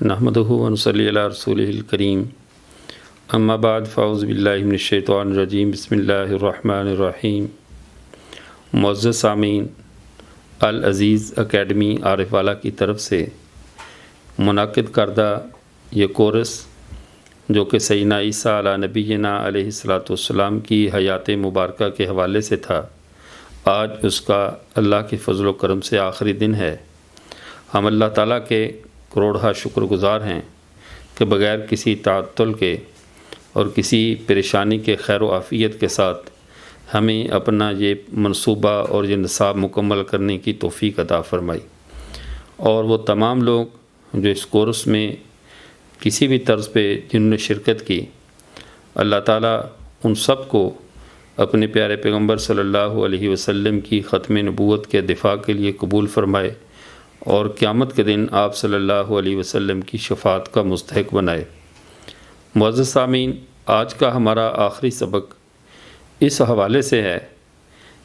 نحمدہ ونصلی علی رسولہ الکریم اما بعد فاعوذ باللہ من الشیطان الرجیم بسم اللہ الرحمن الرحیم۔ معزز سامعین، العزیز اکیڈمی عارف والا کی طرف سے منعقد کردہ یہ کورس جو کہ سیدنا عیسیٰ علی نبینا علیہ الصلوۃ والسلام کی حیات مبارکہ کے حوالے سے تھا، آج اس کا اللہ کے فضل و کرم سے آخری دن ہے۔ ہم اللہ تعالیٰ کے کروڑہ شکر گزار ہیں کہ بغیر کسی تعطل کے اور کسی پریشانی کے خیر و عافیت کے ساتھ ہمیں اپنا یہ منصوبہ اور یہ نصاب مکمل کرنے کی توفیق عطا فرمائی، اور وہ تمام لوگ جو اس کورس میں کسی بھی طرز پہ جنہوں نے شرکت کی، اللہ تعالیٰ ان سب کو اپنے پیارے پیغمبر صلی اللہ علیہ وسلم کی ختم نبوت کے دفاع کے لیے قبول فرمائے اور قیامت کے دن آپ صلی اللہ علیہ وسلم کی شفاعت کا مستحق بنائے۔ معزز سامعین، آج کا ہمارا آخری سبق اس حوالے سے ہے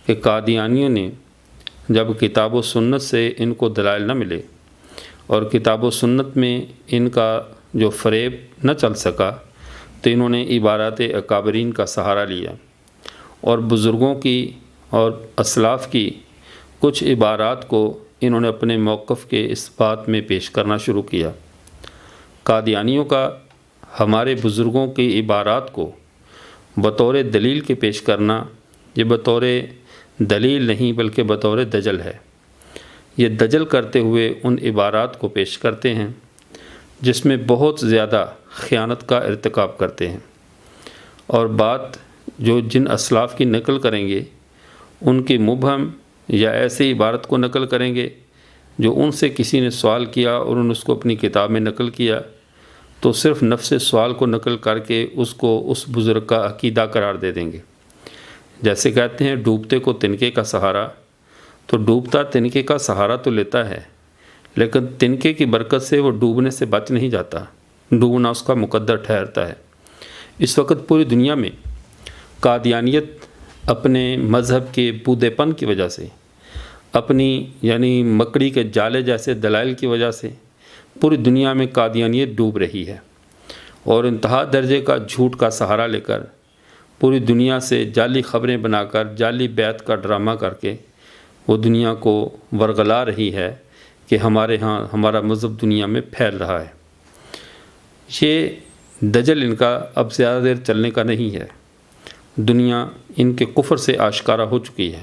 کہ قادیانیوں نے جب کتاب و سنت سے ان کو دلائل نہ ملے اور کتاب و سنت میں ان کا جو فریب نہ چل سکا، تو انہوں نے عبارات اکابرین کا سہارا لیا اور بزرگوں کی اور اسلاف کی کچھ عبارات کو انہوں نے اپنے موقف کے اس بات میں پیش کرنا شروع کیا۔ قادیانیوں کا ہمارے بزرگوں کی عبارات کو بطور دلیل کے پیش کرنا، یہ بطور دلیل نہیں بلکہ بطور دجل ہے۔ یہ دجل کرتے ہوئے ان عبارات کو پیش کرتے ہیں جس میں بہت زیادہ خیانت کا ارتکاب کرتے ہیں، اور بات جو جن اسلاف کی نقل کریں گے ان کی مبہم یا ایسی عبارت کو نقل کریں گے جو ان سے کسی نے سوال کیا اور انہوں نے اس کو اپنی کتاب میں نقل کیا، تو صرف نفس سوال کو نقل کر کے اس کو اس بزرگ کا عقیدہ قرار دے دیں گے۔ جیسے کہتے ہیں ڈوبتے کو تنکے کا سہارا، تو ڈوبتا تنکے کا سہارا تو لیتا ہے لیکن تنکے کی برکت سے وہ ڈوبنے سے بچ نہیں جاتا، ڈوبنا اس کا مقدر ٹھہرتا ہے۔ اس وقت پوری دنیا میں قادیانیت اپنے مذہب کے بودے پن کی وجہ سے، اپنی یعنی مکڑی کے جالے جیسے دلائل کی وجہ سے پوری دنیا میں قادیانیت ڈوب رہی ہے، اور انتہا درجے کا جھوٹ کا سہارا لے کر پوری دنیا سے جعلی خبریں بنا کر جعلی بیعت کا ڈرامہ کر کے وہ دنیا کو ورغلا رہی ہے کہ ہمارے ہاں ہمارا مذہب دنیا میں پھیل رہا ہے۔ یہ دجل ان کا اب زیادہ دیر چلنے کا نہیں ہے۔ دنیا ان کے کفر سے آشکارا ہو چکی ہے،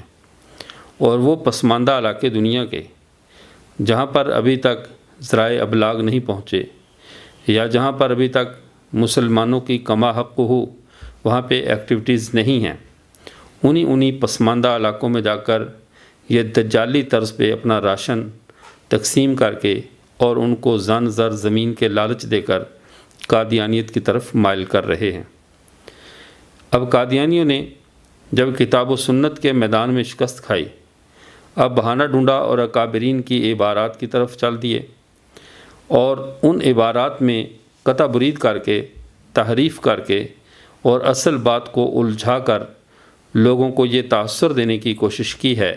اور وہ پسماندہ علاقے دنیا کے جہاں پر ابھی تک ذرائع ابلاغ نہیں پہنچے، یا جہاں پر ابھی تک مسلمانوں کی کما حق ہو وہاں پہ ایکٹیویٹیز نہیں ہیں، انہی پسماندہ علاقوں میں جا کر یہ دجالی طرز پہ اپنا راشن تقسیم کر کے اور ان کو زن زر زمین کے لالچ دے کر قادیانیت کی طرف مائل کر رہے ہیں۔ اب قادیانیوں نے جب کتاب و سنت کے میدان میں شکست کھائی، اب بہانہ ڈھونڈا اور اکابرین کی عبارات کی طرف چل دیے، اور ان عبارات میں قطع برید کر کے، تحریف کر کے اور اصل بات کو الجھا کر لوگوں کو یہ تاثر دینے کی کوشش کی ہے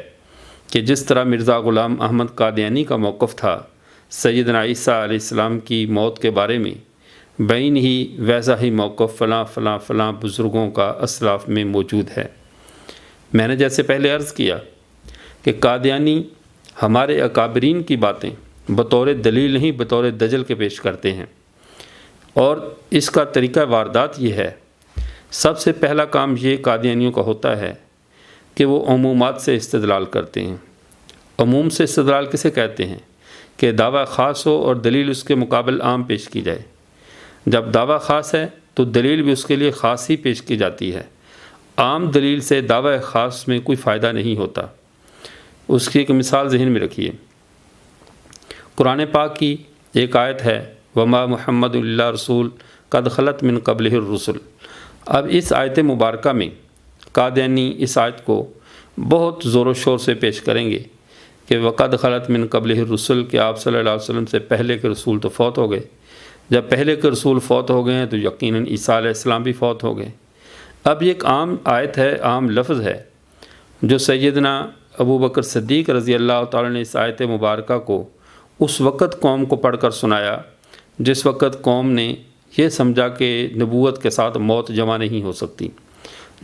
کہ جس طرح مرزا غلام احمد قادیانی کا موقف تھا سیدنا عیسیٰ علیہ السلام کی موت کے بارے میں، بین ہی ویسا ہی موقف فلاں فلاں فلاں بزرگوں کا اسلاف میں موجود ہے۔ میں نے جیسے پہلے عرض کیا کہ قادیانی ہمارے اکابرین کی باتیں بطور دلیل نہیں بطور دجل کے پیش کرتے ہیں، اور اس کا طریقہ واردات یہ ہے، سب سے پہلا کام یہ قادیانیوں کا ہوتا ہے کہ وہ عمومات سے استدلال کرتے ہیں۔ عموم سے استدلال کسے کہتے ہیں؟ کہ دعویٰ خاص ہو اور دلیل اس کے مقابل عام پیش کی جائے۔ جب دعویٰ خاص ہے تو دلیل بھی اس کے لیے خاص ہی پیش کی جاتی ہے۔ عام دلیل سے دعویٰ خاص میں کوئی فائدہ نہیں ہوتا۔ اس کی ایک مثال ذہن میں رکھیے، قرآن پاک کی ایک آیت ہے وما محمد اللہ رسول قد خلت من قبلہ الرسل۔ اب اس آیت مبارکہ میں قادیانی اس آیت کو بہت زور و شور سے پیش کریں گے کہ وقد خلت من قبلہ الرسل، کہ آپ صلی اللہ علیہ وسلم سے پہلے کے رسول تو فوت ہو گئے۔ جب پہلے کے رسول فوت ہو گئے ہیں تو یقیناً عیسیٰ علیہ السلام بھی فوت ہو گئے۔ اب یہ ایک عام آیت ہے، عام لفظ ہے، جو سیدنا ابو بکر صدیق رضی اللہ تعالیٰ نے اس آیت مبارکہ کو اس وقت قوم کو پڑھ کر سنایا جس وقت قوم نے یہ سمجھا کہ نبوت کے ساتھ موت جمع نہیں ہو سکتی،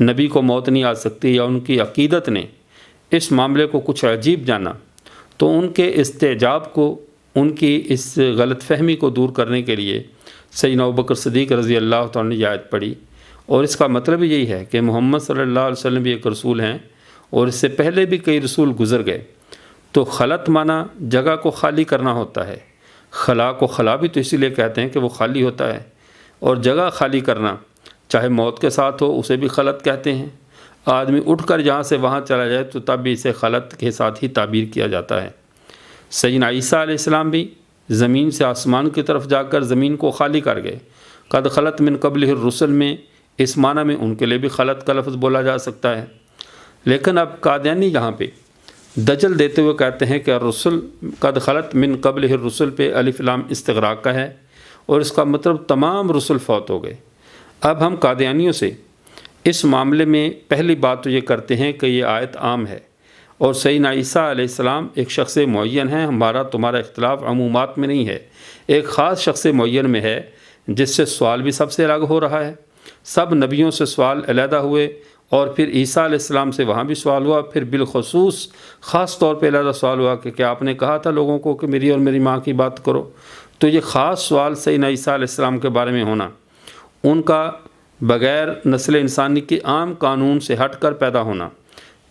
نبی کو موت نہیں آ سکتی، یا ان کی عقیدت نے اس معاملے کو کچھ عجیب جانا، تو ان کے استعجاب کو، ان کی اس غلط فہمی کو دور کرنے کے لیے سیدنا ابوبکر صدیق رضی اللہ تعالیٰ نے یہ آیت پڑھی۔ اور اس کا مطلب یہی ہے کہ محمد صلی اللہ علیہ وسلم بھی ایک رسول ہیں، اور اس سے پہلے بھی کئی رسول گزر گئے۔ تو خلط معنی جگہ کو خالی کرنا ہوتا ہے، خلا کو خلا بھی تو اسی لیے کہتے ہیں کہ وہ خالی ہوتا ہے، اور جگہ خالی کرنا چاہے موت کے ساتھ ہو اسے بھی خلط کہتے ہیں۔ آدمی اٹھ کر جہاں سے وہاں چلا جائے تو تب بھی اسے خلط کے ساتھ ہی تعبیر کیا جاتا ہے۔ سیدنا عیسیٰ علیہ السلام بھی زمین سے آسمان کی طرف جا کر زمین کو خالی کر گئے۔ قد خلط من قبلہ الرسل میں اس معنی میں ان کے لیے بھی خلط کا لفظ بولا جا سکتا ہے۔ لیکن اب قادیانی یہاں پہ دجل دیتے ہوئے کہتے ہیں کہ الرسل قد خلط من قبلہ الرسل پہ الف لام استغراق کا ہے، اور اس کا مطلب تمام رسل فوت ہو گئے۔ اب ہم قادیانیوں سے اس معاملے میں پہلی بات تو یہ کرتے ہیں کہ یہ آیت عام ہے، اور سیدنا عیسیٰ علیہ السلام ایک شخص معین ہے، ہمارا تمہارا اختلاف عمومات میں نہیں ہے، ایک خاص شخص معین میں ہے، جس سے سوال بھی سب سے الگ ہو رہا ہے۔ سب نبیوں سے سوال علیحدہ ہوئے، اور پھر عیسیٰ علیہ السلام سے وہاں بھی سوال ہوا، پھر بالخصوص خاص طور پہ علیحدہ سوال ہوا کہ کیا آپ نے کہا تھا لوگوں کو کہ میری اور میری ماں کی بات کرو۔ تو یہ خاص سوال سیدنا عیسیٰ علیہ السلام کے بارے میں ہونا، ان کا بغیر نسل انسانی کے عام قانون سے ہٹ کر پیدا ہونا،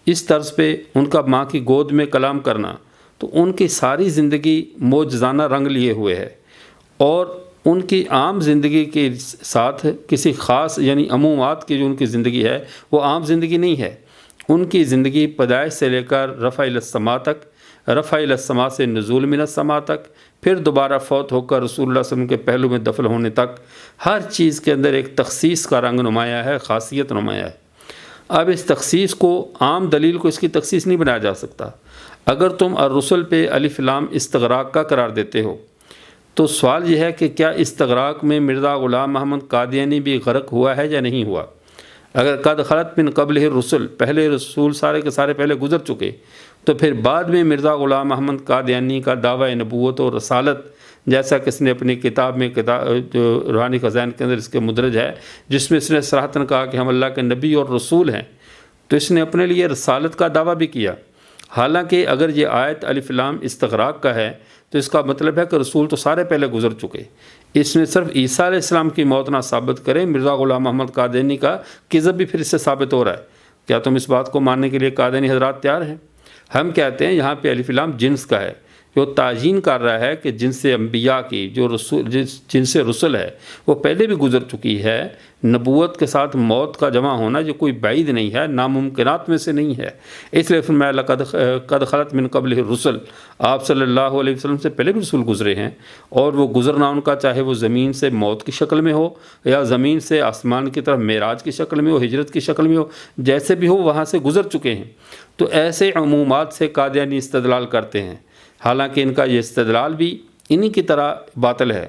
اس طرز پہ ان کا ماں کی گود میں کلام کرنا، تو ان کی ساری زندگی معجزانہ رنگ لیے ہوئے ہے، اور ان کی عام زندگی کے ساتھ کسی خاص یعنی عمومات کی جو ان کی زندگی ہے وہ عام زندگی نہیں ہے۔ ان کی زندگی پیدائش سے لے کر رفع الی السماء تک، رفع الی السماء سے نزول من السماء تک، پھر دوبارہ فوت ہو کر رسول اللہ صلی اللہ علیہ وسلم کے پہلو میں دفن ہونے تک، ہر چیز کے اندر ایک تخصیص کا رنگ نمایاں ہے، خاصیت نمایاں ہے۔ اب اس تخصیص کو عام دلیل کو اس کی تخصیص نہیں بنایا جا سکتا۔ اگر تم الرسل پہ الف لام استغراق کا قرار دیتے ہو تو سوال یہ ہے کہ کیا استغراق میں مرزا غلام محمد قادیانی بھی غرق ہوا ہے یا نہیں ہوا؟ اگر قد خلط من قبلہ الرسل، پہلے رسول سارے کے سارے پہلے گزر چکے، تو پھر بعد میں مرزا غلام محمد قادیانی کا دعویٰ نبوت اور رسالت، جیسا کہ اس نے اپنی کتاب میں جو روحانی خزائن کے اندر اس کے مدرج ہے، جس میں اس نے صراحتاً کہا کہ ہم اللہ کے نبی اور رسول ہیں، تو اس نے اپنے لیے رسالت کا دعویٰ بھی کیا۔ حالانکہ اگر یہ آیت الف لام استغراق کا ہے تو اس کا مطلب ہے کہ رسول تو سارے پہلے گزر چکے، اس میں صرف عیسیٰ علیہ السلام کی موت نہ ثابت کرے، مرزا غلام محمد قادیانی کا کذب بھی پھر اس سے ثابت ہو رہا ہے۔ کیا تم اس بات کو ماننے کے لیے قادیانی حضرات تیار ہیں؟ ہم کہتے ہیں یہاں پہ الف لام جنس کا ہے، جو تعیین کر رہا ہے کہ جن سے انبیاء کی جو رسول جن سے رسل ہے وہ پہلے بھی گزر چکی ہے۔ نبوت کے ساتھ موت کا جمع ہونا جو کوئی بعید نہیں ہے، ناممکنات میں سے نہیں ہے، اس لیے فرمایا قد خلط من قبلہ الرسل، آپ صلی اللہ علیہ وسلم سے پہلے بھی رسول گزرے ہیں، اور وہ گزرنا ان کا چاہے وہ زمین سے موت کی شکل میں ہو یا زمین سے آسمان کی طرف معراج کی شکل میں ہو، ہجرت کی شکل میں ہو، جیسے بھی ہو وہاں سے گزر چکے ہیں۔ تو ایسے عمومات سے قادیانی استدلال کرتے ہیں، حالانکہ ان کا یہ استدلال بھی انہی کی طرح باطل ہے،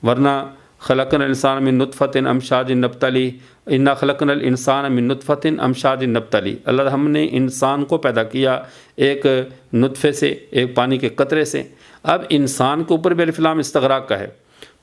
ورنہ خلقنا الانسان من نطفۃ امشاج نبتلی، انا خلقنا الانسان من نطفۃ امشاج نبتلی، اللہ ہم نے انسان کو پیدا کیا ایک نطفے سے، ایک پانی کے قطرے سے۔ اب انسان کے اوپر بھی الف لام استغراق کا ہے،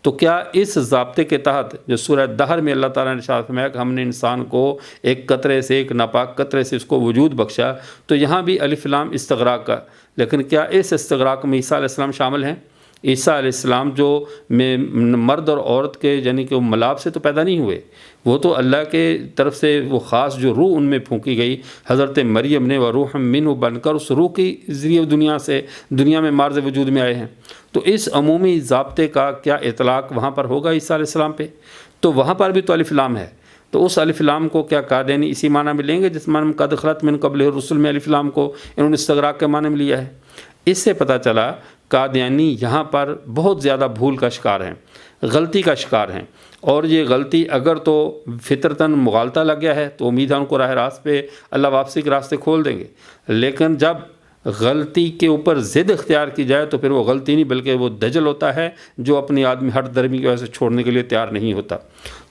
تو کیا اس ضابطے کے تحت جو سورہ دہر میں اللہ تعالیٰ نے ارشاد فرمایا کہ ہم نے انسان کو ایک قطرے سے، ایک ناپاک قطرے سے اس کو وجود بخشا، تو یہاں بھی الف لام استغراق کا، لیکن کیا اس استغراق میں عیسیٰ علیہ السلام شامل ہیں؟ عیسیٰ علیہ السلام جو مرد اور عورت کے یعنی کہ وہ ملاب سے تو پیدا نہیں ہوئے، وہ تو اللہ کے طرف سے وہ خاص جو روح ان میں پھونکی گئی حضرت مریم نے، وہ روح منہ بن کر اس روح کی ذریعے دنیا میں مارز وجود میں آئے ہیں۔ تو اس عمومی ضابطے کا کیا اطلاق وہاں پر ہوگا عیسیٰ علیہ السلام پہ؟ تو وہاں پر بھی تو الف لام ہے، تو اس الف لام کو کیا قادیانی اسی معنی میں لیں گے جس معنی میں قد خلط من قبلہ الرسل میں الف لام کو انہوں نے استغراق کے معنی میں لیا ہے؟ اس سے پتہ چلا قادیانی یہاں پر بہت زیادہ بھول کا شکار ہیں، غلطی کا شکار ہیں، اور یہ غلطی اگر تو فطرتاً مغالطہ لگ گیا ہے تو امید ہے ان کو راہ راست پہ اللہ واپسی کے راستے کھول دیں گے، لیکن جب غلطی کے اوپر ضد اختیار کی جائے تو پھر وہ غلطی نہیں بلکہ وہ دجل ہوتا ہے جو اپنی آدمی ہٹ درمی کی وجہ سے چھوڑنے کے لیے تیار نہیں ہوتا۔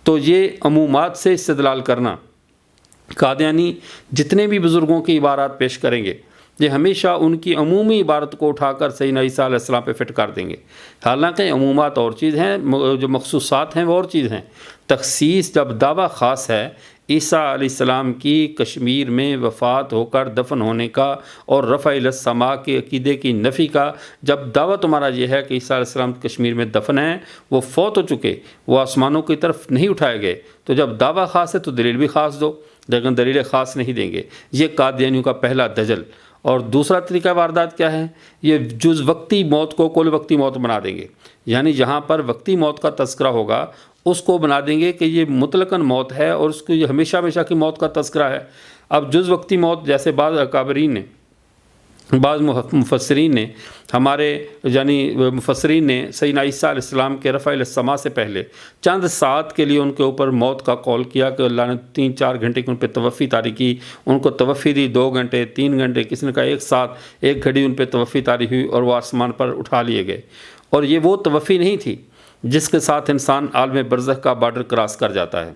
تو یہ عمومات سے استدلال کرنا، قادیانی جتنے بھی بزرگوں کی عبارات پیش کریں گے یہ ہمیشہ ان کی عمومی عبارت کو اٹھا کر سیدنا عیسیٰ علیہ السلام پہ فٹ کر دیں گے، حالانکہ عمومات اور چیز ہیں، جو مخصوصات ہیں وہ اور چیز ہیں۔ تخصیص جب دعویٰ خاص ہے عیسیٰ علیہ السلام کی کشمیر میں وفات ہو کر دفن ہونے کا اور رفع الی السماء کے عقیدے کی نفی کا، جب دعویٰ تمہارا یہ ہے کہ عیسیٰ علیہ السلام کشمیر میں دفن ہیں، وہ فوت ہو چکے، وہ آسمانوں کی طرف نہیں اٹھائے گئے، تو جب دعویٰ خاص ہے تو دلیل بھی خاص دو، لیکن دلیل خاص نہیں دیں گے۔ یہ قادیانیوں کا پہلا دجل۔ اور دوسرا طریقہ واردات کیا ہے؟ یہ جز وقتی موت کو کل وقتی موت بنا دیں گے، یعنی جہاں پر وقتی موت کا تذکرہ ہوگا اس کو بنا دیں گے کہ یہ مطلقاً موت ہے اور اس کو یہ ہمیشہ ہمیشہ کی موت کا تذکرہ ہے۔ اب جز وقتی موت، جیسے بعض اکابرین نے، بعض مفسرین نے، ہمارے یعنی مفسرین نے سیدنا عیسیٰ علیہ السلام کے رفع الی السماء سے پہلے چند ساعت کے لیے ان کے اوپر موت کا قول کیا کہ اللہ نے 3-4 گھنٹے کی ان پہ توفی طاری کی، ان کو توفی دی 2 گھنٹے 3 گھنٹے، کسی نے کہا 1 ساتھ 1 گھڑی ان پہ توفی طاری ہوئی اور وہ آسمان پر اٹھا لیے گئے۔ اور یہ وہ توفی نہیں تھی جس کے ساتھ انسان عالم برزخ کا بارڈر کراس کر جاتا ہے،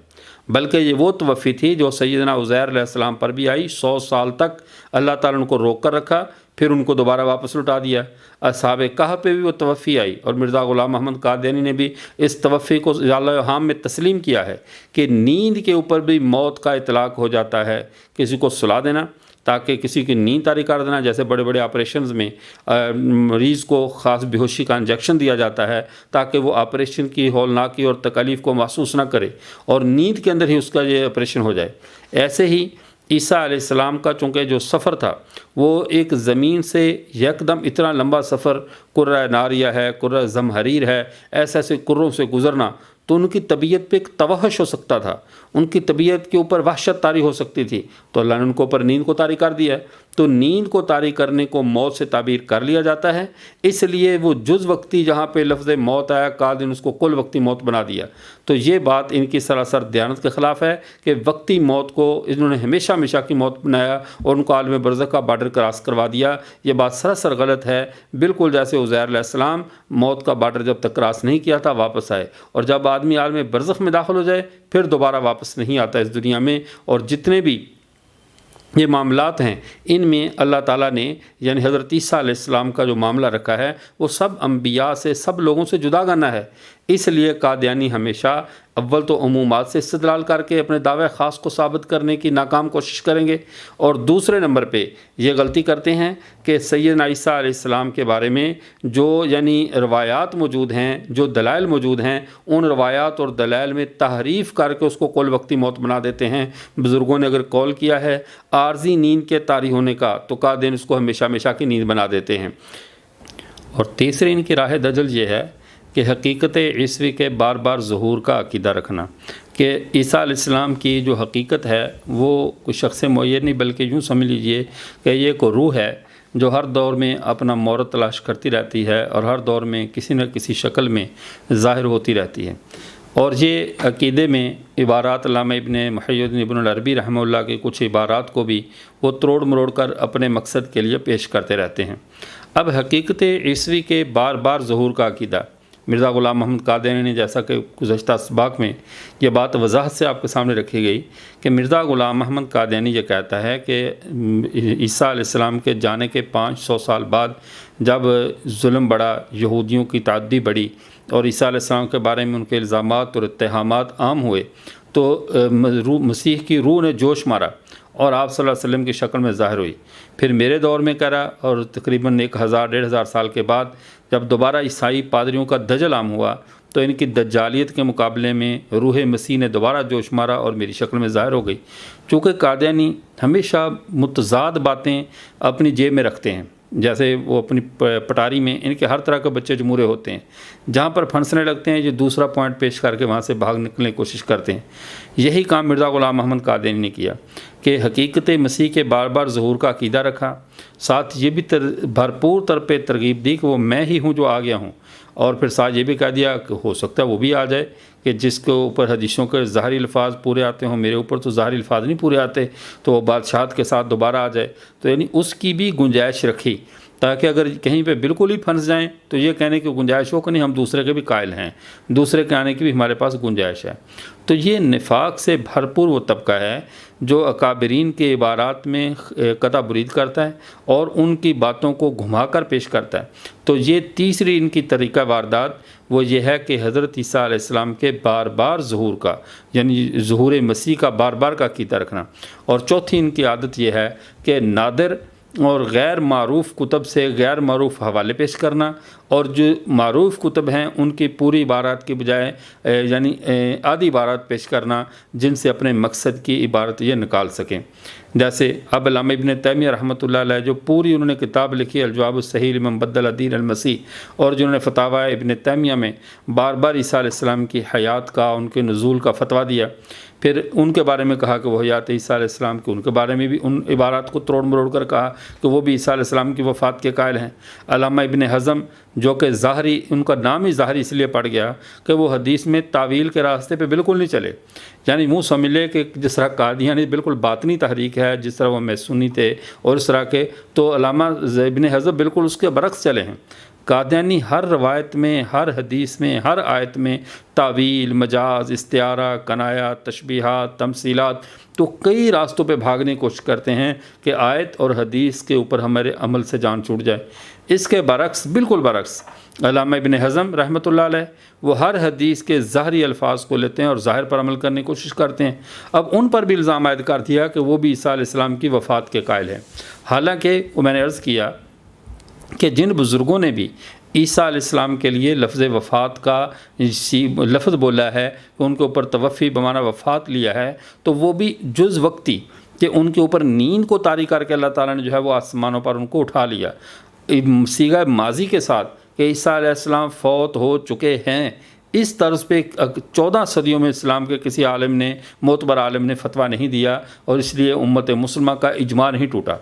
بلکہ یہ وہ توفی تھی جو سیدنا عزیر علیہ السلام پر بھی آئی۔ 100 سال تک اللہ تعالیٰ نے ان کو روک کر رکھا، پھر ان کو دوبارہ واپس لوٹا دیا۔ اصحاب کہف پہ بھی وہ توفی آئی، اور مرزا غلام محمد قادیانی نے بھی اس توفی کو ضیاء عام میں تسلیم کیا ہے کہ نیند کے اوپر بھی موت کا اطلاق ہو جاتا ہے، کسی کو سلا دینا تاکہ کسی کی نیند طاری کر دینا، جیسے بڑے بڑے آپریشنز میں مریض کو خاص بے ہوشی کا انجیکشن دیا جاتا ہے تاکہ وہ آپریشن کی ہولناکی اور تکلیف کو محسوس نہ کرے اور نیند کے اندر ہی اس کا یہ آپریشن ہو جائے۔ ایسے ہی عیسیٰ علیہ السلام کا چونکہ جو سفر تھا وہ ایک زمین سے یکدم اتنا لمبا سفر، کرۂ ناریہ ہے، کرۂ زمہریر ہے، ایسے ایسے کروں سے گزرنا، تو ان کی طبیعت پہ ایک توحش ہو سکتا تھا، ان کی طبیعت کے اوپر وحشت طاری ہو سکتی تھی، تو اللہ نے ان کو اوپر نیند کو طاری کر دیا ہے۔ تو نیند کو طاری کرنے کو موت سے تعبیر کر لیا جاتا ہے، اس لیے وہ جز وقتی جہاں پہ لفظ موت آیا قال نے اس کو کل وقتی موت بنا دیا۔ تو یہ بات ان کی سراسر دیانت کے خلاف ہے کہ وقتی موت کو انہوں نے ہمیشہ ہمیشہ کی موت بنایا اور ان کو عالم برزخ کا بارڈر کراس کروا دیا۔ یہ بات سراسر غلط ہے، بالکل جیسے عزیر علیہ السلام موت کا بارڈر جب تک کراس نہیں کیا تھا واپس آئے، اور جب آدمی عالم برزخ میں داخل ہو جائے پھر دوبارہ واپس نہیں آتا اس دنیا میں۔ اور جتنے بھی یہ معاملات ہیں ان میں اللہ تعالیٰ نے یعنی حضرت عیسیٰ علیہ السلام کا جو معاملہ رکھا ہے وہ سب انبیاء سے، سب لوگوں سے جدا کرنا ہے۔ اس لیے قادیانی ہمیشہ اول تو عمومات سے استدلال کر کے اپنے دعوے خاص کو ثابت کرنے کی ناکام کوشش کریں گے، اور دوسرے نمبر پہ یہ غلطی کرتے ہیں کہ سیدنا عیسیٰ علیہ السلام کے بارے میں جو یعنی روایات موجود ہیں، جو دلائل موجود ہیں، ان روایات اور دلائل میں تحریف کر کے اس کو کل وقتی موت بنا دیتے ہیں۔ بزرگوں نے اگر قول کیا ہے عارضی نیند کے طاری ہونے کا تو قادیان اس کو ہمیشہ ہمیشہ کی نیند بنا دیتے ہیں۔ اور تیسری ان کی راہ دجل یہ ہے کہ حقیقت عیسوی کے بار بار ظہور کا عقیدہ رکھنا، کہ عیسیٰ علیہ السلام کی جو حقیقت ہے وہ کوئی شخص معین نہیں، بلکہ یوں سمجھ لیجئے کہ یہ کوئی روح ہے جو ہر دور میں اپنا مورد تلاش کرتی رہتی ہے اور ہر دور میں کسی نہ کسی شکل میں ظاہر ہوتی رہتی ہے۔ اور یہ عقیدے میں عبارات علامہ ابن محی الدین ابن العربی رحمہ اللہ کے کچھ عبارات کو بھی وہ تروڑ مروڑ کر اپنے مقصد کے لیے پیش کرتے رہتے ہیں۔ اب حقیقت عیسوی کے بار بار ظہور کا عقیدہ مرزا غلام محمد قادیانی نے، جیسا کہ گزشتہ اسباق میں یہ بات وضاحت سے آپ کے سامنے رکھی گئی کہ مرزا غلام محمد قادیانی یہ کہتا ہے کہ عیسیٰ علیہ السلام کے جانے کے 500 سال بعد جب ظلم بڑھا، یہودیوں کی تعدی بڑھی اور عیسیٰ علیہ السلام کے بارے میں ان کے الزامات اور اتہامات عام ہوئے، تو مسیح کی روح نے جوش مارا اور آپ صلی اللہ علیہ وسلم کی شکل میں ظاہر ہوئی۔ پھر میرے دور میں کرا، اور تقریباً 1000-1500 سال کے بعد جب دوبارہ عیسائی پادریوں کا دجل عام ہوا تو ان کی دجالیت کے مقابلے میں روح مسیح نے دوبارہ جوش مارا اور میری شکل میں ظاہر ہو گئی۔ چونکہ قادیانی ہمیشہ متضاد باتیں اپنی جیب میں رکھتے ہیں، جیسے وہ اپنی پٹاری میں ان کے ہر طرح کے بچے جمورے ہوتے ہیں، جہاں پر پھنسنے لگتے ہیں یہ دوسرا پوائنٹ پیش کر کے وہاں سے بھاگ نکلنے کی کوشش کرتے ہیں۔ یہی کام مرزا غلام محمد قادیانی نے کیا کہ حقیقت مسیح کے بار بار ظہور کا عقیدہ رکھا، ساتھ یہ بھی بھرپور طور پہ ترغیب دی کہ وہ میں ہی ہوں جو آ گیا ہوں، اور پھر ساتھ یہ بھی کہہ دیا کہ ہو سکتا ہے وہ بھی آ جائے کہ جس کے اوپر حدیثوں کے ظاہری الفاظ پورے آتے ہوں، میرے اوپر تو ظاہری الفاظ نہیں پورے آتے، تو وہ بادشاہت کے ساتھ دوبارہ آ جائے۔ تو یعنی اس کی بھی گنجائش رکھی تاکہ اگر کہیں پہ بالکل ہی پھنس جائیں تو یہ کہنے کی گنجائش ہو کہ نہیں ہم دوسرے کے بھی قائل ہیں، دوسرے کے آنے کی بھی ہمارے پاس گنجائش ہے۔ تو یہ نفاق سے بھرپور وہ طبقہ ہے جو اکابرین کے عبارات میں قطع برید کرتا ہے اور ان کی باتوں کو گھما کر پیش کرتا ہے۔ تو یہ تیسری ان کی طریقہ واردات وہ یہ ہے کہ حضرت عیسیٰ علیہ السلام کے بار بار ظہور کا، یعنی ظہور مسیح کا بار بار کا عقیدہ رکھنا۔ اور چوتھی ان کی عادت یہ ہے کہ نادر اور غیر معروف کتب سے غیر معروف حوالے پیش کرنا، اور جو معروف کتب ہیں ان کی پوری عبارات کے بجائے یعنی آدھی عبارات پیش کرنا جن سے اپنے مقصد کی عبارت یہ نکال سکیں۔ جیسے اب علامہ ابن تیمیہ رحمۃ اللہ علیہ جو پوری انہوں نے کتاب لکھی الجواب الصحیح لمن بدل دین المسیح، اور جنہوں نے فتاوی ابن تیمیہ میں بار بار عیسیٰ علیہ السلام کی حیات کا، ان کے نزول کا فتویٰ دیا، پھر ان کے بارے میں کہا کہ وہ حیات عیسیٰ علیہ السلام کی، ان کے بارے میں بھی ان عبارات کو تروڑ مروڑ کر کہا کہ وہ بھی عیسیٰ علیہ السلام کی وفات کے قائل ہیں۔ علامہ ابن حزم جو کہ ظاہری، ان کا نام ہی ظاہری اس لیے پڑ گیا کہ وہ حدیث میں تعویل کے راستے پہ بالکل نہیں چلے، یعنی منہ سمجھ لے کہ جس طرح قادیانی بالکل باطنی تحریک ہے، جس طرح وہ میسونی تھے اور اس طرح کے، تو علامہ ابن حزم بالکل اس کے برعکس چلے ہیں۔ قادیانی ہر روایت میں، ہر حدیث میں، ہر آیت میں تعویل، مجاز، استعارہ، کنایا، تشبیہات، تمثیلات، تو کئی راستوں پہ بھاگنے کی کوشش کرتے ہیں کہ آیت اور حدیث کے اوپر ہمارے عمل سے جان چھوٹ جائے۔ اس کے برعکس، بالکل برعکس، علامہ ابن حزم رحمۃ اللہ علیہ وہ ہر حدیث کے ظاہری الفاظ کو لیتے ہیں اور ظاہر پر عمل کرنے کی کوشش کرتے ہیں۔ اب ان پر بھی الزام عائد کر دیا کہ وہ بھی عیسیٰ علیہ السلام کی وفات کے قائل ہیں، حالانکہ وہ میں نے عرض کیا کہ جن بزرگوں نے بھی عیسیٰ علیہ السلام کے لیے لفظ وفات کا لفظ بولا ہے کہ ان کے اوپر توفی بمعنی وفات لیا ہے، تو وہ بھی جز وقتی کہ ان کے اوپر نیند کو طاری کر کے اللہ تعالیٰ نے جو ہے وہ آسمانوں پر ان کو اٹھا لیا، صیغہ ماضی کے ساتھ کہ عیسیٰ علیہ السلام فوت ہو چکے ہیں۔ اس طرز پہ 14 صدیوں میں اسلام کے کسی عالم نے، معتبر عالم نے فتویٰ نہیں دیا، اور اس لیے امت مسلمہ کا اجماع نہیں ٹوٹا،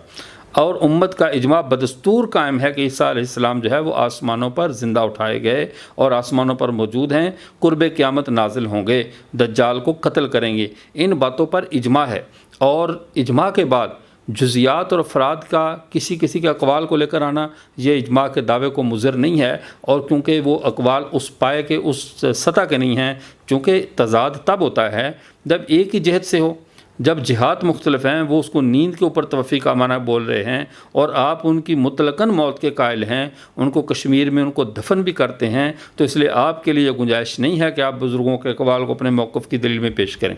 اور امت کا اجماع بدستور قائم ہے کہ عیسیٰ علیہ السلام جو ہے وہ آسمانوں پر زندہ اٹھائے گئے اور آسمانوں پر موجود ہیں، قرب قیامت نازل ہوں گے، دجال کو قتل کریں گے۔ ان باتوں پر اجماع ہے، اور اجماع کے بعد جزیات اور افراد کا کسی کے اقوال کو لے کر آنا یہ اجماع کے دعوے کو مضر نہیں ہے، اور کیونکہ وہ اقوال اس پائے کے، اس سطح کے نہیں ہیں، چونکہ تضاد تب ہوتا ہے جب ایک ہی جہت سے ہو، جب جہات مختلف ہیں، وہ اس کو نیند کے اوپر توفی کا معنی بول رہے ہیں اور آپ ان کی مطلقاً موت کے قائل ہیں، ان کو کشمیر میں ان کو دفن بھی کرتے ہیں، تو اس لیے آپ کے لیے یہ گنجائش نہیں ہے کہ آپ بزرگوں کے اقوال کو اپنے موقف کی دلیل میں پیش کریں۔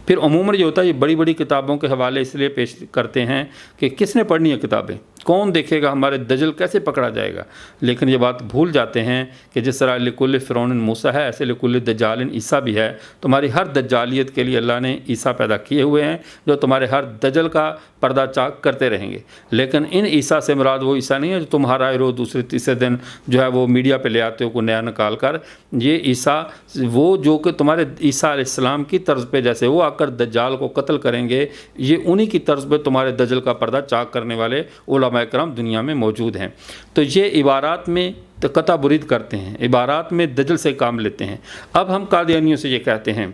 پھر عموماً یہ ہوتا ہے، یہ بڑی بڑی کتابوں کے حوالے اس لیے پیش کرتے ہیں کہ کس نے پڑھنی ہے کتابیں، کون دیکھے گا، ہمارے دجل کیسے پکڑا جائے گا، لیکن یہ بات بھول جاتے ہیں کہ جس طرح لکل فرعون موسیٰ ہے، ایسے لکل دجال عیسیٰ بھی ہے۔ تمہاری ہر دجالیت کے لیے اللہ نے عیسیٰ پیدا کیے ہوئے ہیں جو تمہارے ہر دجل کا پردہ چاک کرتے رہیں گے، لیکن ان عیسیٰ سے مراد وہ عیسیٰ نہیں ہے جو تمہارا روز دوسرے تیسرے دن جو ہے وہ میڈیا پہ لے آتے ہو کو نیا نکال کر۔ یہ عیسیٰ وہ جو کہ تمہارے عیسیٰ علیہ السلام کی طرز پہ جیسے وہ آ کر دجال کو قتل کریں گے، یہ انہی کی طرز پہ تمہارے دجل کا پردہ چاک کرنے والے علماء کرام دنیا میں موجود ہیں۔ تو یہ عبارات میں قطع برید کرتے ہیں، عبارات میں دجل سے کام لیتے ہیں۔ اب ہم قادیانیوں سے یہ کہتے ہیں،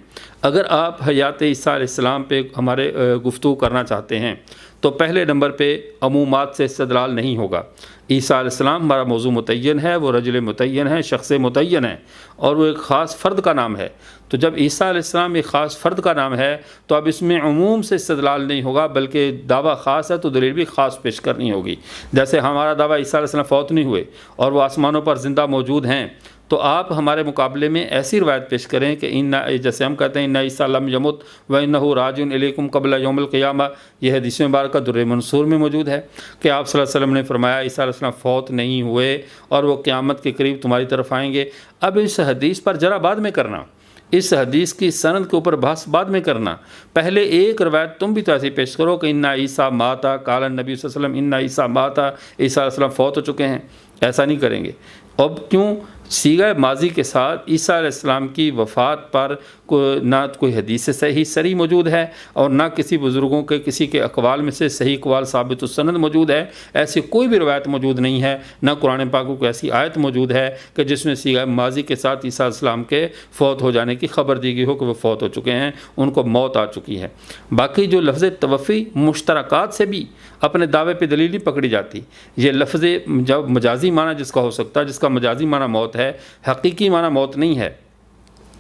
اگر آپ حیات عیسیٰ علیہ السلام پہ ہمارے گفتگو کرنا چاہتے ہیں تو پہلے نمبر پہ عمومات سے استدلال نہیں ہوگا۔ عیسیٰ علیہ السلام ہمارا موضوع متعین ہے، وہ رجل متعین ہے، شخص متعین ہے، اور وہ ایک خاص فرد کا نام ہے۔ تو جب عیسیٰ علیہ السلام ایک خاص فرد کا نام ہے تو اب اس میں عموم سے استدلال نہیں ہوگا، بلکہ دعویٰ خاص ہے تو دلیل بھی خاص پیش کرنی ہوگی۔ جیسے ہمارا دعویٰ عیسیٰ علیہ السلام فوت نہیں ہوئے اور وہ آسمانوں پر زندہ موجود ہیں، تو آپ ہمارے مقابلے میں ایسی روایت پیش کریں کہ جیسے ہم کہتے ہیں ان عیسیٰ لم یمت وانہ راجع الیکم قبل یوم القیامہ، یہ حدیث مبارکہ در منصور میں موجود ہے کہ آپ صلی اللہ علیہ وسلم نے فرمایا عیسیٰ علیہ السلام فوت نہیں ہوئے اور وہ قیامت کے قریب تمہاری طرف آئیں گے۔ اب اس حدیث پر ذرا بعد میں کرنا، اس حدیث کی سند کے اوپر بحث بعد میں کرنا، پہلے ایک روایت تم بھی تو ایسی پیش کرو کہ ان عیسیٰ ماتا قال النبی صلی اللہ علیہ وسلم ان عیسیٰ ماتا، عیسیٰ علیہ السلام فوت ہو چکے ہیں، ایسا نہیں کریں گے۔ اب کیوں؟ صیغہ ماضی کے ساتھ عیسیٰ علیہ السلام کی وفات پر نہ کوئی حدیث صحیح سری موجود ہے اور نہ کسی بزرگوں کے کسی کے اقوال میں سے صحیح اقوال ثابت السند موجود ہے، ایسی کوئی بھی روایت موجود نہیں ہے، نہ قرآن پاک کو ایسی آیت موجود ہے کہ جس میں صیغہ ماضی کے ساتھ عیسیٰ علیہ السلام کے فوت ہو جانے کی خبر دی گئی ہو کہ وہ فوت ہو چکے ہیں، ان کو موت آ چکی ہے۔ باقی جو لفظ توفی مشترکات سے بھی اپنے دعوے پہ دلیل نہیں پکڑی جاتی۔ یہ لفظ جب مجازی معنی جس کا ہو سکتا ہے، جس کا مجازی معنی موت ہے، حقیقی معنی موت نہیں ہے،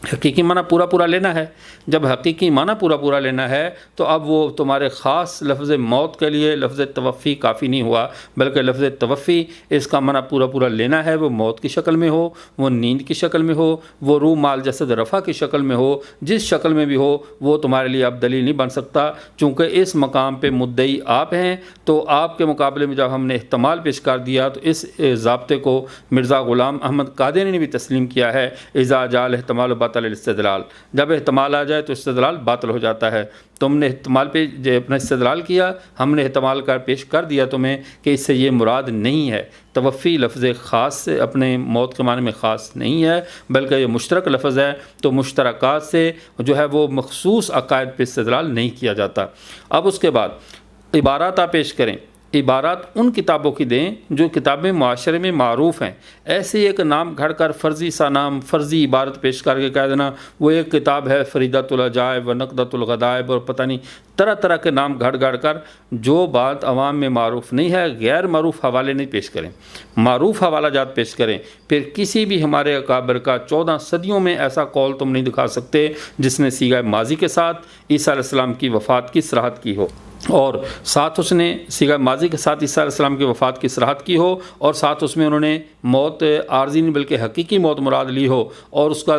حقیقی معنی پورا پورا لینا ہے۔ جب حقیقی معنی پورا پورا لینا ہے تو اب وہ تمہارے خاص لفظ موت کے لیے لفظ توفی کافی نہیں ہوا، بلکہ لفظ توفی اس کا معنی پورا پورا لینا ہے، وہ موت کی شکل میں ہو، وہ نیند کی شکل میں ہو، وہ روح مال جسد رفع کی شکل میں ہو، جس شکل میں بھی ہو وہ تمہارے لیے اب دلیل نہیں بن سکتا۔ چونکہ اس مقام پہ مدعی آپ ہیں تو آپ کے مقابلے میں جب ہم نے احتمال پیش کر دیا تو اس ضابطے کو مرزا غلام احمد قادیانی نے بھی تسلیم کیا ہے، اذا جاء الاحتمال باطل الاستدلال، جب احتمال آ جائے تو استدلال باطل ہو جاتا ہے۔ تم نے احتمال پہ اپنا استدلال کیا، ہم نے احتمال کر پیش کر دیا تمہیں کہ اس سے یہ مراد نہیں ہے۔ توفی لفظ خاص سے اپنے موت کے معنی میں خاص نہیں ہے، بلکہ یہ مشترک لفظ ہے، تو مشترکات سے جو ہے وہ مخصوص عقائد پہ استدلال نہیں کیا جاتا۔ اب اس کے بعد عبارات آپ پیش کریں، عبارات ان کتابوں کی دیں جو کتابیں معاشرے میں معروف ہیں۔ ایسے ایک نام گھڑ کر فرضی سا نام فرضی عبارت پیش کر کے کہہ دینا وہ ایک کتاب ہے فریدۃ العجائب و نقدۃ الغدائب، اور پتہ نہیں طرح طرح کے نام گھڑ گھڑ کر جو بات عوام میں معروف نہیں ہے، غیر معروف حوالے نہیں پیش کریں، معروف حوالہ جات پیش کریں۔ پھر کسی بھی ہمارے اکابر کا 14 صدیوں میں ایسا قول تم نہیں دکھا سکتے جس نے صیغہ ماضی کے ساتھ عیسیٰ علیہ السلام کی وفات کی صراحت کی ہو، اور ساتھ اس نے صیغہ ماضی کے ساتھ عیسیٰ علیہ السلام کی وفات کی صراحت کی ہو، اور ساتھ اس میں انہوں نے موت عارضی نہیں بلکہ حقیقی موت مراد لی ہو، اور اس کا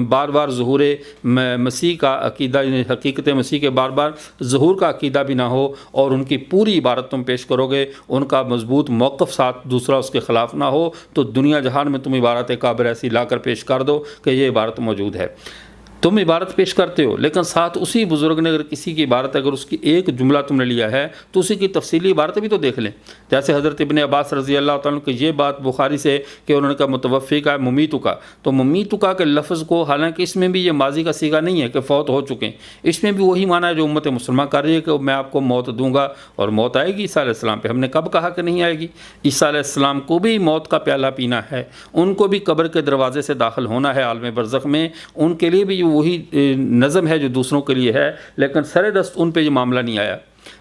بار بار ظہور مسیح کا عقیدہ، حقیقت مسیح کے بار بار ظہور کا عقیدہ بھی نہ ہو، اور ان کی پوری عبارت تم پیش کرو گے، ان کا مضبوط موقف ساتھ دوسرا اس کے خلاف نہ ہو، تو دنیا جہان میں تم عبارت قابر ایسی لا کر پیش کر دو کہ یہ عبارت موجود ہے۔ تم عبارت پیش کرتے ہو لیکن ساتھ اسی بزرگ نے اگر کسی کی عبارت اگر اس کی ایک جملہ تم نے لیا ہے تو اسی کی تفصیلی عبارت بھی تو دیکھ لیں۔ جیسے حضرت ابن عباس رضی اللہ تعالیٰ عنہ کی یہ بات بخاری سے کہ انہوں نے کہا متوفی کا ممیتو کا، تو ممیتو کا کے لفظ کو حالانکہ اس میں بھی یہ ماضی کا صیغہ نہیں ہے کہ فوت ہو چکے ہیں، اس میں بھی وہی معنی ہے جو امت مسلمہ کر رہی ہے کہ میں آپ کو موت دوں گا، اور موت آئے گی عیسیٰ علیہ السلام پہ۔ ہم نے کب کہا کہ نہیں آئے گی؟ عیسیٰ علیہ السلام کو بھی موت کا پیالہ پینا ہے، ان کو بھی قبر کے دروازے سے داخل ہونا ہے عالم برزخ میں، ان کے لیے بھی وہی نظم ہے جو دوسروں کے لیے ہے، لیکن سر دست ان پہ یہ معاملہ نہیں آیا۔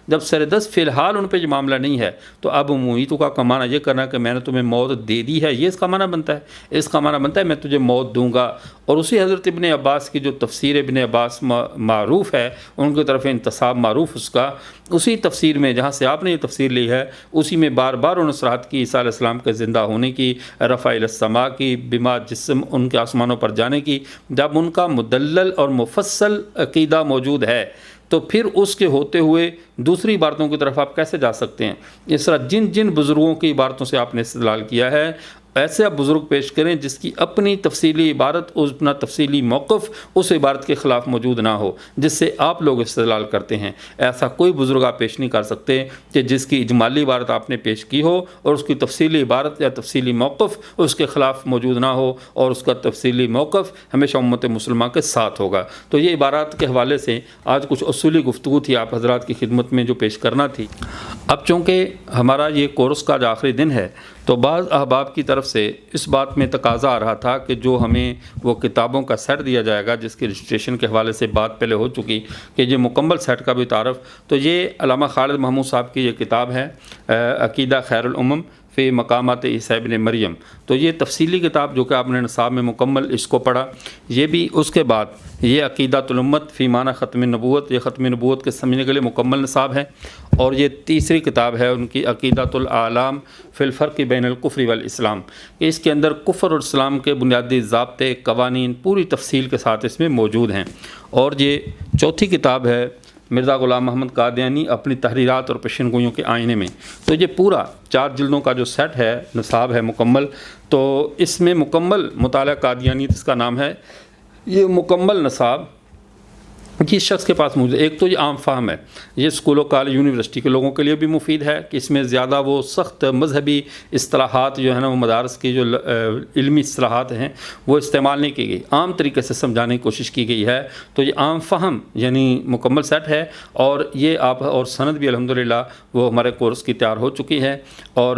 جب سر دست فی الحال ان پہ یہ معاملہ نہیں ہے تو اب ممیتوں کا معنی یہ کرنا کہ میں نے تمہیں موت دے دی ہے، یہ اس کا معنی بنتا ہے، اس کا معنی بنتا ہے میں تجھے موت دوں گا۔ اور اسی حضرت ابن عباس کی جو تفسیر ابن عباس معروف ہے، ان کی طرف انتصاب معروف اس کا، اسی تفسیر میں جہاں سے آپ نے یہ تفسیر لی ہے اسی میں بار بار انہوں نے صراحت کی عیسیٰ علیہ السلام کے زندہ ہونے کی، رفع الی السماء کی، بما جسم ان کے آسمانوں پر جانے کی۔ جب ان کا مدلل اور مفصل عقیدہ موجود ہے تو پھر اس کے ہوتے ہوئے دوسری عبارتوں کی طرف آپ کیسے جا سکتے ہیں؟ اس طرح جن جن بزرگوں کی عبارتوں سے آپ نے استدلال کیا ہے ایسے آپ بزرگ پیش کریں جس کی اپنی تفصیلی عبارت، اپنا تفصیلی موقف اس عبارت کے خلاف موجود نہ ہو جس سے آپ لوگ استدلال کرتے ہیں۔ ایسا کوئی بزرگ آپ پیش نہیں کر سکتے کہ جس کی اجمالی عبارت آپ نے پیش کی ہو اور اس کی تفصیلی عبارت یا تفصیلی موقف اس کے خلاف موجود نہ ہو، اور اس کا تفصیلی موقف ہمیشہ امت مسلمہ کے ساتھ ہوگا۔ تو یہ عبارات کے حوالے سے آج کچھ اصولی گفتگو تھی آپ حضرات کی خدمت میں جو پیش کرنا تھی۔ اب چونکہ ہمارا یہ کورس کا جو آخری دن ہے تو بعض احباب کی طرف سے اس بات میں تقاضا آ رہا تھا کہ جو ہمیں وہ کتابوں کا سیٹ دیا جائے گا جس کی رجسٹریشن کے حوالے سے بات پہلے ہو چکی کہ یہ مکمل سیٹ کا بھی تعارف، تو یہ علامہ خالد محمود صاحب کی یہ کتاب ہے عقیدہ خیر الامم فی مقامات عیسیٰ ابن مریم، تو یہ تفصیلی کتاب جو کہ آپ نے نصاب میں مکمل اس کو پڑھا، یہ بھی اس کے بعد یہ عقیدۃ الامت فی معنی ختم نبوت، یہ ختم نبوت کے سمجھنے کے لیے مکمل نصاب ہے، اور یہ تیسری کتاب ہے ان کی عقیدۃ الاعلام فی الفرق بین الکفر والاسلام، کہ اس کے اندر کفر اور اسلام کے بنیادی ضابطے قوانین پوری تفصیل کے ساتھ اس میں موجود ہیں۔ اور یہ چوتھی کتاب ہے مرزا غلام محمد قادیانی اپنی تحریرات اور پیشن گوئیوں کے آئینے میں، تو یہ پورا 4 جلدوں کا جو سیٹ ہے نصاب ہے مکمل، تو اس میں مکمل مطالعہ قادیانی جس کا نام ہے، یہ مکمل نصاب کس شخص کے پاس موجود ہے؟ ایک تو یہ عام فہم ہے، یہ اسکولوں کالج یونیورسٹی کے لوگوں کے لیے بھی مفید ہے کہ اس میں زیادہ وہ سخت مذہبی اصطلاحات جو ہے نا، وہ مدارس کی جو علمی اصطلاحات ہیں وہ استعمال نہیں کی گئی، عام طریقے سے سمجھانے کی کوشش کی گئی ہے، تو یہ عام فہم یعنی مکمل سیٹ ہے، اور یہ آپ اور سند بھی الحمدللہ وہ ہمارے کورس کی تیار ہو چکی ہے، اور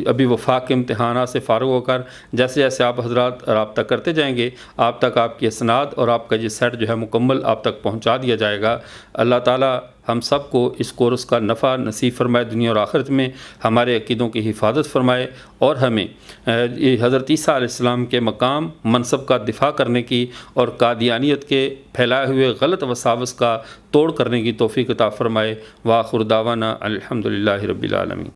ابھی وفاق کے امتحانات سے فارغ ہو کر جیسے جیسے آپ حضرات رابطہ کرتے جائیں گے آپ تک آپ کی اسناد اور آپ کا یہ سیٹ جو ہے مکمل آپ تک پہنچا دیا جائے گا۔ اللہ تعالیٰ ہم سب کو اس کورس کا نفع نصیب فرمائے دنیا اور آخرت میں، ہمارے عقیدوں کی حفاظت فرمائے، اور ہمیں حضرت عیسیٰ علیہ السلام کے مقام منصب کا دفاع کرنے کی اور قادیانیت کے پھیلائے ہوئے غلط وساوس کا توڑ کرنے کی توفیق عطا فرمائے۔ وآخر دعوانا الحمدللہ رب العالمین۔